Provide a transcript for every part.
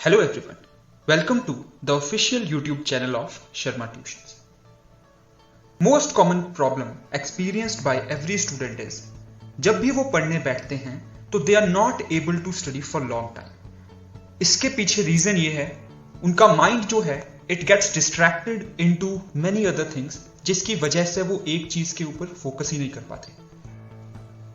Hello everyone, welcome to the official YouTube channel of Sharma Tuitions. Most common problem experienced by every student is जब भी वो पढ़ने बैठते हैं तो they are not able to study for long time. इसके पीछे reason ये है उनका माइंड जो है it gets distracted into many other things जिसकी वजह से वो एक चीज के ऊपर फोकस ही नहीं कर पाते.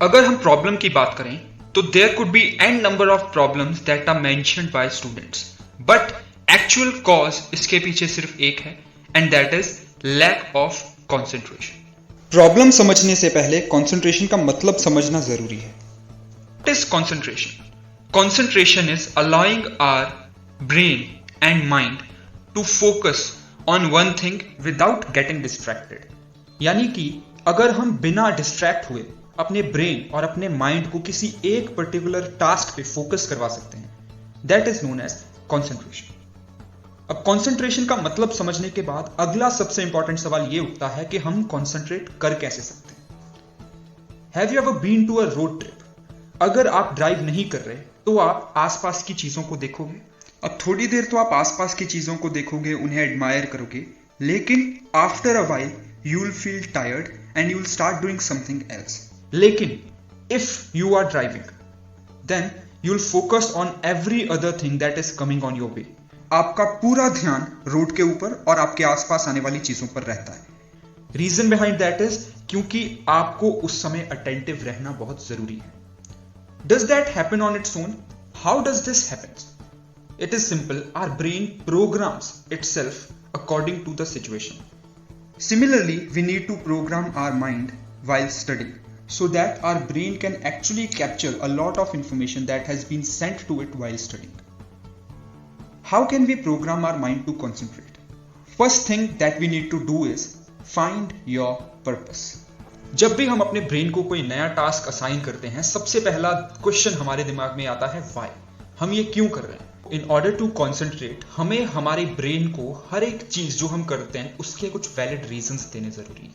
अगर हम प्रॉब्लम की बात करें तो there could be n number of problems that are mentioned by students, but actual cause इसके पीछे सिर्फ एक है and that is lack of concentration. Problem समझने से पहले कंसंट्रेशन का मतलब समझना जरूरी है. What is concentration? Concentration is allowing our brain and mind to focus on one thing without getting distracted. यानी कि अगर हम बिना डिस्ट्रैक्ट हुए अपने ब्रेन और अपने माइंड को किसी एक पर्टिकुलर टास्क पे फोकस करवा सकते हैं, that is known as concentration. अब कॉन्सेंट्रेशन का मतलब समझने के बाद अगला सबसे इंपॉर्टेंट सवाल यह उठता है कि हम कॉन्सेंट्रेट कर कैसे सकते हैं. Have you ever been to a road trip? अगर आप ड्राइव नहीं कर रहे तो आप आसपास की चीजों को देखोगे. अब थोड़ी देर तो आप आसपास की चीजों को देखोगे, उन्हें एडमायर करोगे, लेकिन after a while you will feel tired and you will start doing something else. लेकिन if you are driving then you will focus on every other thing that is coming on your way. आपका पूरा ध्यान road के ऊपर और आपके आसपास आने वाली चीजों पर रहता है. रीजन बिहाइंड दैट इज क्योंकि आपको उस समय अटेंटिव रहना बहुत जरूरी है. Does that happen on its own? How does this happen? It is simple. Our brain programs itself according to the situation. Similarly, we need to program our mind while studying so that our brain can actually capture a lot of information that has been sent to it while studying. How can we program our mind to concentrate? First thing that we need to do is find your purpose. जब भी हम अपने brain को कोई नया task assign करते हैं, सबसे पहला क्वेश्चन हमारे दिमाग में आता है why. हम ये क्यों कर रहे हैं? इन ऑर्डर टू कॉन्सेंट्रेट हमें हमारे ब्रेन को हर एक चीज जो हम करते हैं उसके कुछ वैलिड रीजंस देने जरूरी है.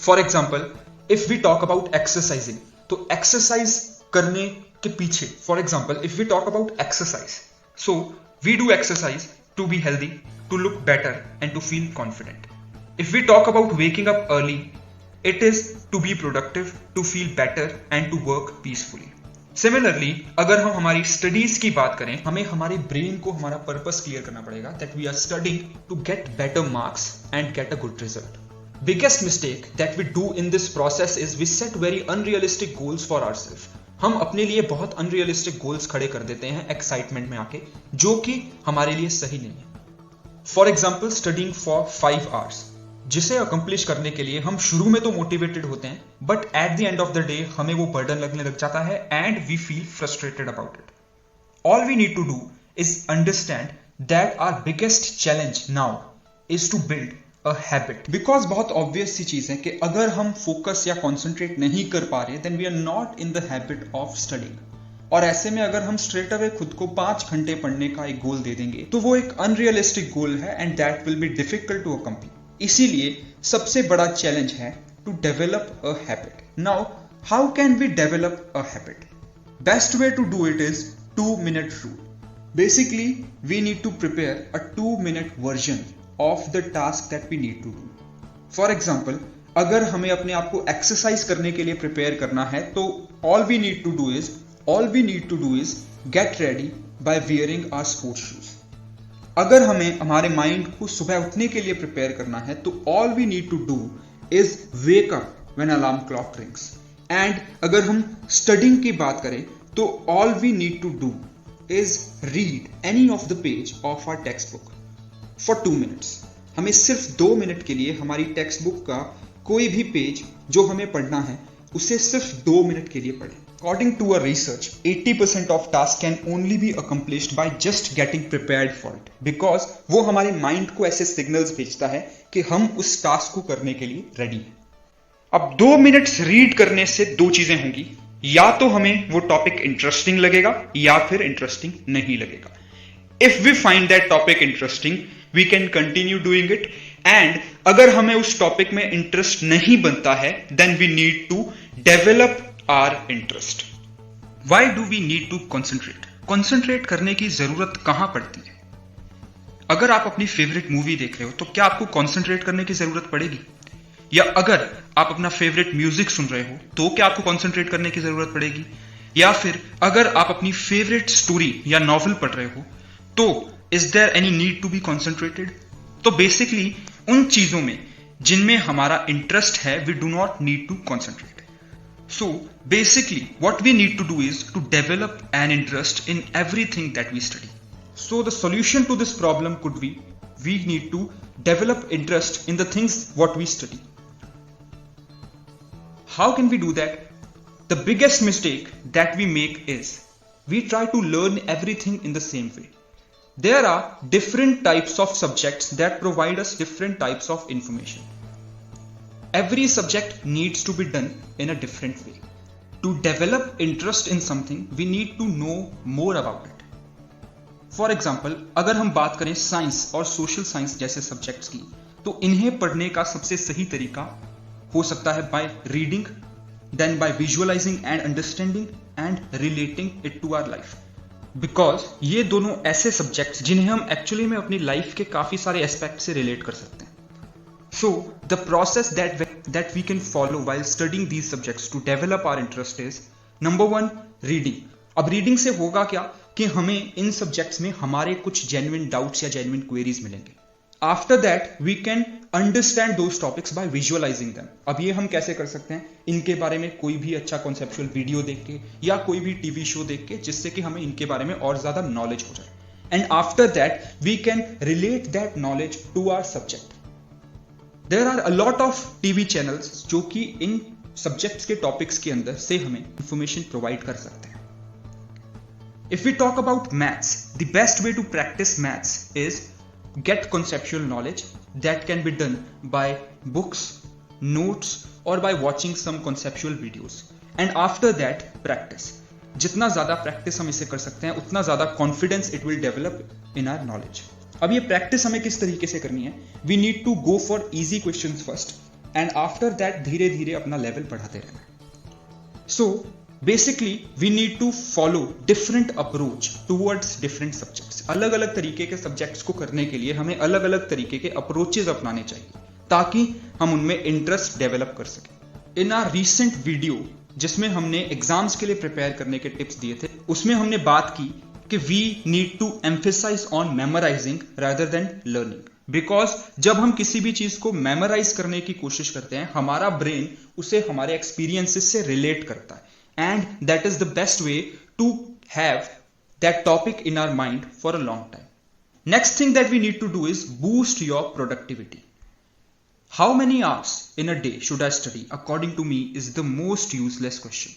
For example, if we talk about exercising, तो एक्सरसाइज करने के पीछे, for example if we talk about exercise, so we do exercise to be healthy, to look better and to feel confident. If we talk about waking up early, it is to be productive, to feel better and to work peacefully. Similarly, अगर हम हमारी studies की बात करें, हमें हमारे brain को हमारा पर्पस क्लियर करना पड़ेगा that we are studying to get better marks and get a good result. Biggest mistake that we do in this process is we set very unrealistic goals for ourselves. हम अपने लिए बहुत unrealistic goals खड़े कर देते हैं excitement में आके, जो कि हमारे लिए सही नहीं है. For example, studying for 5 hours, जिसे अकम्प्लिश करने के लिए हम शुरू में तो मोटिवेटेड होते हैं, but at the end of the day हमें वो बर्डन लगने लग जाता है and we feel frustrated about it. All we need to do is understand that our biggest challenge now is to build a habit. Because बहुत obvious सी चीज है कि अगर हम फोकस या कॉन्सेंट्रेट नहीं कर पा रहे then we are not in the habit of studying. और ऐसे में अगर हम स्ट्रेट अवे खुद को 5 घंटे पढ़ने का एक गोल दे देंगे तो वो एक अनरियलिस्टिक गोल है and that will be difficult to accomplish. इसीलिए सबसे बड़ा चैलेंज है to develop a habit. Now how can we develop a habit? Best way to do it is 2-minute rule. Basically, we need to prepare a 2-minute version of the task that we need to do. For example, अगर हमें अपने आप को exercise करने के लिए prepare करना है तो all we need to do is get ready by wearing our sports shoes. अगर हमें हमारे माइंड को सुबह उठने के लिए प्रिपेयर करना है तो all we need to do is wake up when alarm clock rings. And अगर हम स्टडिंग की बात करें तो all we need to do is read any of the page of our text book for 2 minutes. हमें सिर्फ 2 minute के लिए हमारी टेक्स्ट बुक का कोई भी पेज जो हमें पढ़ना है उसे सिर्फ 2 मिनट के लिए पढ़ें. According to a research, 80% of tasks can only be accomplished by just getting prepared for it. Because वो हमारे माइंड को ऐसे सिग्नल्स भेजता है कि हम उस टास्क को करने के लिए रेडी हैं. अब 2 मिनट्स रीड करने से 2 चीजें होंगी. या तो हमें वो टॉपिक इंटरेस्टिंग लगेगा या फिर इंटरेस्टिंग नहीं लगेगा. If we find that topic interesting we can continue doing it. And अगर हमें उस टॉपिक में इंटरेस्ट नहीं बनता है then we need to develop our interest. Why do we need to concentrate? Concentrate करने की जरूरत कहां पड़ती है? अगर आप अपनी फेवरेट मूवी देख रहे हो तो क्या आपको कंसंट्रेट करने की जरूरत पड़ेगी? या अगर आप अपना फेवरेट म्यूजिक सुन रहे हो तो क्या आपको कंसंट्रेट करने की जरूरत पड़ेगी? या फिर अगर आप अपनी फेवरेट स्टोरी या नॉवल पढ़ रहे हो तो is there any need to be concentrated? तो बेसिकली उन चीजों में जिनमें हमारा इंटरेस्ट है we do not need to concentrate. So basically what we need to do is to develop an interest in everything that we study. So the solution to this problem could be we need to develop interest in the things what we study. How can we do that? The biggest mistake that we make is we try to learn everything in the same way. There are different types of subjects that provide us different types of information. Every subject needs to be done in a different way. To develop interest in something, we need to know more about it. For example, अगर हम बात करें science और social science जैसे subjects की, तो इन्हें पढ़ने का सबसे सही तरीका हो सकता है by reading, then by visualising and understanding and relating it to our life. Because ये दोनों ऐसे सब्जेक्ट्स जिन्हें हम एक्चुअली में अपनी लाइफ के काफी सारे एस्पेक्ट से रिलेट कर सकते हैं. So the process that we can follow while studying these subjects to develop our interest is number 1 reading. अब रीडिंग से होगा क्या कि हमें इन सब्जेक्ट्स में हमारे कुछ जेन्युइन डाउट्स या जेन्युइन क्वेरीज मिलेंगे. After that we can understand those topics by visualising them. अब ये हम कैसे कर सकते हैं? इनके बारे में कोई भी अच्छा कॉन्सेप्चुअल वीडियो देख के या कोई भी टीवी शो देख के, जिससे कि हमें इनके बारे में और ज्यादा नॉलेज हो जाए. And after that we can relate that knowledge to our subject. There are a lot of TV channels जो कि इन सब्जेक्ट्स के टॉपिक्स के अंदर से हमें इंफॉर्मेशन प्रोवाइड कर सकते हैं. If we talk about maths, the best way to practice maths is get conceptual knowledge that can be done by books, notes or by watching some conceptual videos. And after that, practice. जितना ज्यादा practice हम इसे कर सकते हैं उतना ज्यादा confidence it will develop in our knowledge. अब ये प्रैक्टिस हमें किस तरीके से करनी है? We need to go for easy questions first and after that धीरे धीरे अपना लेवल बढ़ाते रहना. So basically we need to follow different approach towards different subjects. अलग अलग तरीके के सब्जेक्ट्स को करने के लिए हमें अलग अलग तरीके के अप्रोचेज अपनाने चाहिए ताकि हम उनमें इंटरेस्ट डेवलप कर सकें. इन आवर रीसेंट वीडियो जिसमें हमने एग्जाम्स के लिए प्रिपेयर करने के टिप्स दिए थे, उसमें हमने बात की कि we need to emphasise on memorising rather than learning. Because जब हम किसी भी चीज को मेमोराइज करने की कोशिश करते हैं हमारा ब्रेन उसे हमारे एक्सपीरियंसेस से रिलेट करता है and that is the best way to have that topic in our mind for a long time. Next thing that we need to do is boost your productivity. How many hours in a day should I study according to me is the most useless question.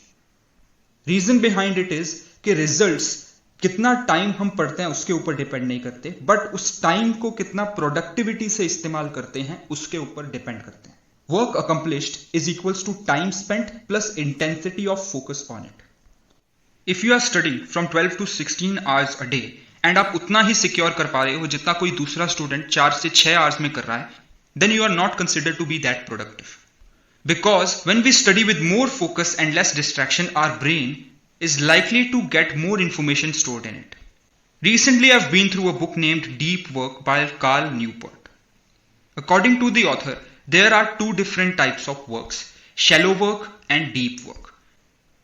Reason behind it is कि results कितना time हम पढ़ते हैं उसके ऊपर depend नहीं करते, but उस टाइम को कितना प्रोडक्टिविटी से इस्तेमाल करते हैं उसके ऊपर डिपेंड करते हैं. Work accomplished is equals to time spent plus intensity of focus on it. If you are studying from 12 to 16 hours a day and आप उतना ही सिक्योर कर पा रहे हो जितना कोई दूसरा स्टूडेंट 4 से 6 आवर्स में कर रहा है, then you are not considered to be that productive. Because when we study with more focus and less distraction our brain is likely to get more information stored in it. Recently, I've been through a book named Deep Work by Cal Newport. According to the author, there are 2 different types of works, shallow work and deep work.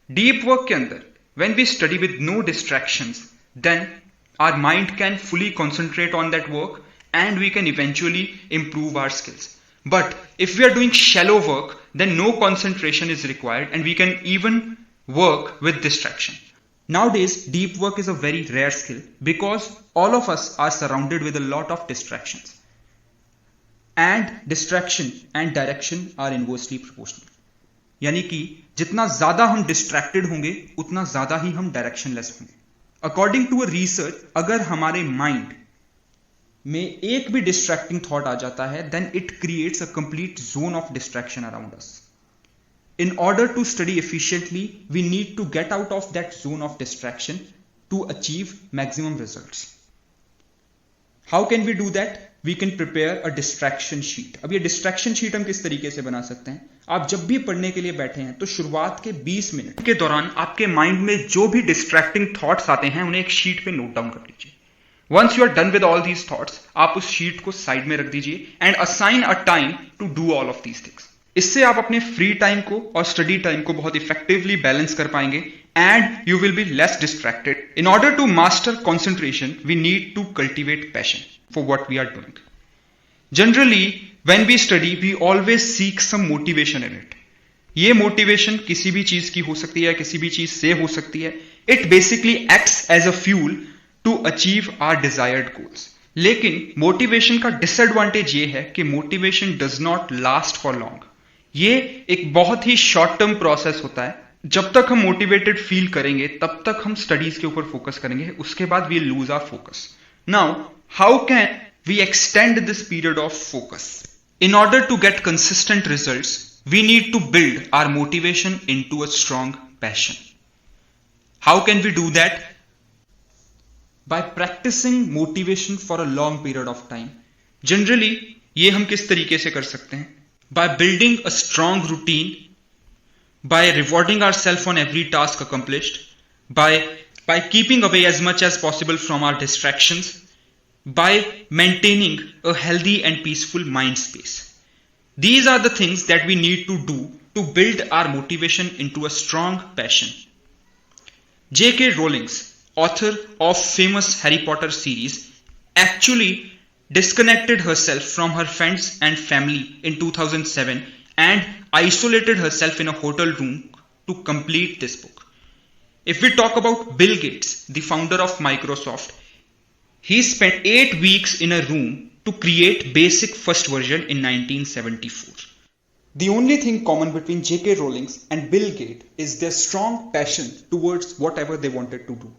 Deep work के अंदर, when we study with no distractions, then our mind can fully concentrate on that work and we can eventually improve our skills. But if we are doing shallow work, then no concentration is required and we can even work with distraction. Nowadays, deep work is a very rare skill because all of us are surrounded with a lot of distractions. And distraction and direction are inversely proportional. यानी कि जितना ज्यादा हम distracted होंगे उतना ज्यादा ही हम directionless होंगे. According to a research, अगर हमारे mind में एक भी distracting thought आ जाता है, then it creates a complete zone of distraction around us. In order to study efficiently, we need to get out of that zone of distraction to achieve maximum results. How can we do that? We can prepare a distraction sheet. अब ये distraction sheet हम किस तरीके से बना सकते हैं? आप जब भी पढ़ने के लिए बैठे हैं तो शुरुआत के 20 मिनट के दौरान आपके माइंड में जो भी डिस्ट्रैक्टिंग थॉट्स आते हैं उन्हें एक शीट पे नोट डाउन कर लीजिए। Once you are done with all these thoughts, आप उस शीट को साइड में रख दीजिए and assign a time to do all of these things. इससे आप अपने फ्री टाइम को और स्टडी टाइम को बहुत इफेक्टिवली बैलेंस कर पाएंगे and you will be less distracted. In order to master concentration, we need to cultivate passion for what we are doing. Generally, when we study, we always seek some motivation in it. ये motivation किसी भी चीज की हो सकती है, किसी भी चीज से हो सकती है. It basically acts as a fuel to achieve our desired goals. लेकिन motivation का disadvantage ये है कि motivation does not last for long. ये एक बहुत ही short term process होता है. जब तक हम motivated feel करेंगे तब तक हम studies के ऊपर focus करेंगे, उसके बाद we lose our focus. Now, how can we extend this period of focus? In order to get consistent results, we need to build our motivation into a strong passion. How can we do that? By practicing motivation for a long period of time. Generally, ये हम किस तरीके से कर सकते हैं? By building a strong routine, by rewarding ourselves on every task accomplished, by keeping away as much as possible from our distractions, by maintaining a healthy and peaceful mind space. These are the things that we need to do to build our motivation into a strong passion. J.K. Rowling, author of famous Harry Potter series, actually disconnected herself from her friends and family in 2007 and isolated herself in a hotel room to complete this book. If we talk about Bill Gates, the founder of Microsoft, he spent 8 weeks in a room to create basic first version in 1974. The only thing common between J.K. Rowling and Bill Gates is their strong passion towards whatever they wanted to do.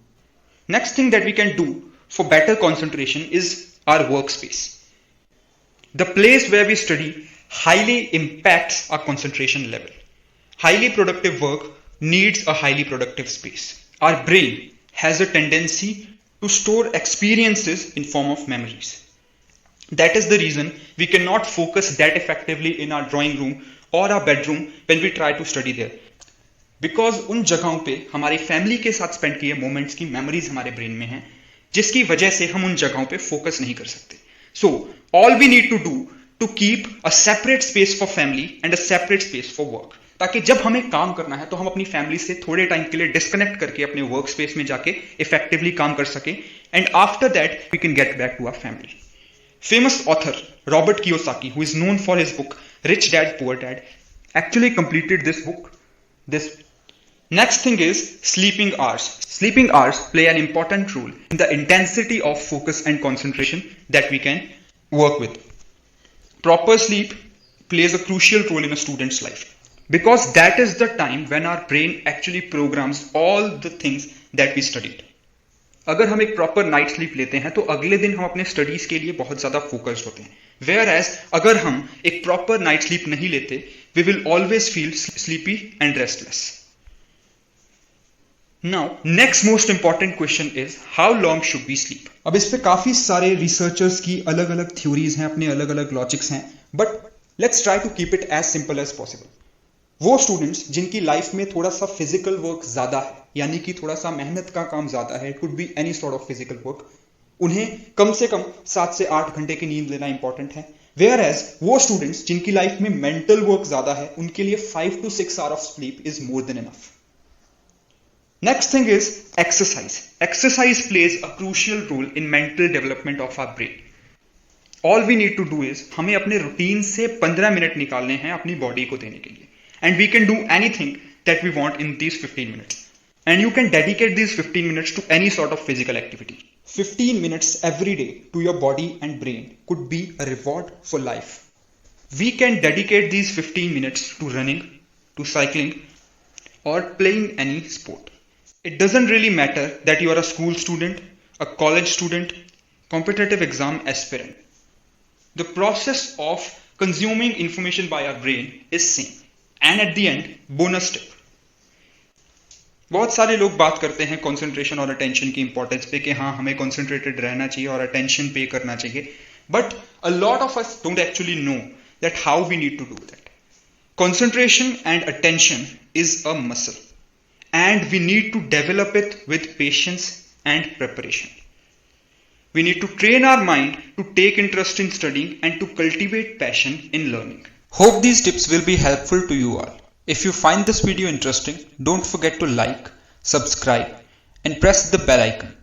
Next thing that we can do for better concentration is our workspace. The place where we study highly impacts our concentration level. Highly productive work needs a highly productive space. Our brain has a tendency to store experiences in form of memories. That is the reason we cannot focus that effectively in our drawing room or our bedroom when we try to study there. Because उन जगहों पे हमारी family के साथ spend किए moments की memories हमारे brain में हैं, जिसकी वजह से हम उन जगहों पे फोकस नहीं कर सकते. So, all we need to do to keep a separate space for family and a separate space for work. ताकि जब हमें काम करना है तो हम अपनी फैमिली से थोड़े टाइम के लिए डिस्कनेक्ट करके अपने वर्क स्पेस में जाके इफेक्टिवली काम कर सकें and after that we can get back to our family. Famous author Robert Kiyosaki, who is known for his book Rich Dad Poor Dad, actually completed this book. Next thing is sleeping hours. Sleeping hours play an important role in the intensity of focus and concentration that we can work with. Proper sleep plays a crucial role in a student's life. Because that is the time when our brain actually programs all the things that we studied. अगर हम एक proper night sleep लेते हैं तो अगले दिन हम अपने स्टडीज के लिए बहुत ज्यादा फोकस्ड होते हैं. Whereas अगर हम एक प्रॉपर नाइट स्लीप नहीं लेते, we will always feel sleepy and restless. Now, next most important question is how long should we sleep? अब इस पे काफी सारे रिसर्चर्स की अलग अलग थ्योरीज हैं, अपने अलग अलग लॉजिक्स हैं, but let's try to keep it as simple as possible. वो स्टूडेंट्स जिनकी लाइफ में थोड़ा सा फिजिकल वर्क ज्यादा है, यानी कि थोड़ा सा मेहनत का काम ज्यादा है, it could be any sort of physical work, उन्हें कम से कम 7 से 8 घंटे की नींद लेना इंपॉर्टेंट है. Whereas वो स्टूडेंट्स जिनकी लाइफ में मेंटल वर्क ज्यादा है, उनके लिए 5 to 6 hours of sleep is more than enough. Next thing is exercise. Exercise plays a crucial role in mental development of our brain. All we need to do is हमें अपने routine से 15 minute निकालने हैं अपनी body को देने के लिए. And we can do anything that we want in these 15 minutes. And you can dedicate these 15 minutes to any sort of physical activity. 15 minutes every day to your body and brain could be a reward for life. We can dedicate these 15 minutes to running, to cycling, or playing any sport. It doesn't really matter that you are a school student, a college student, competitive exam aspirant. The process of consuming information by our brain is same. And at the end, bonus tip. बहुत सारे लोग बात करते हैं concentration और attention की importance पे कि हाँ हमें कंसंट्रेटेड रहना चाहिए और अटेंशन पे करना चाहिए. But A lot of us don't actually know that how we need to do that. Concentration and attention is a muscle, and we need to develop it with patience and preparation. We need to train our mind to take interest in studying and to cultivate passion in learning. Hope these tips will be helpful to you all. If you find this video interesting, don't forget to like, subscribe, and press the bell icon.